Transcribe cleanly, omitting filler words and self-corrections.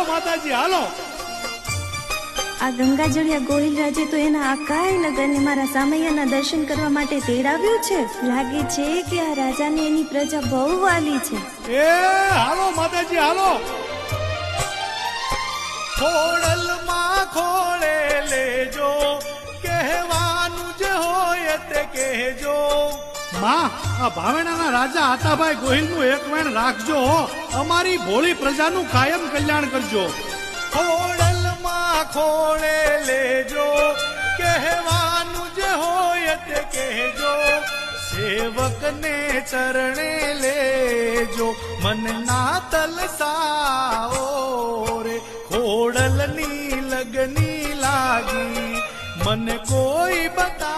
માતાજી હાલો. આ ગંગાજળિયા ગોહિલ રાજે તો એના આકાય નગરને મારા સામૈયાના દર્શન કરવા માટે તેડાવ્યું છે. લાગે છે કે આ રાજાને એની પ્રજા બહુ વાલી છે. એ હાલો માતાજી હાલો. ખોડલમાં ખોળે લેજો, કહેવાનું જ હોય તે કહેજો. માં, આ ભાવેણાના રાજા આતાભાઈ ગોહિલનું એક વેણ રાખજો. અમારી ભોળી પ્રજાનું કાયમ કલ્યાણ કરજો. ખોડલમાં ખોળે લેજો, કહેવાનું જ હોય તે કહેજો. સેવકને ચરણે લેજો, મન ના તલસાઓ રે. ખોડલની લગની લાગી, મને કોઈ બતા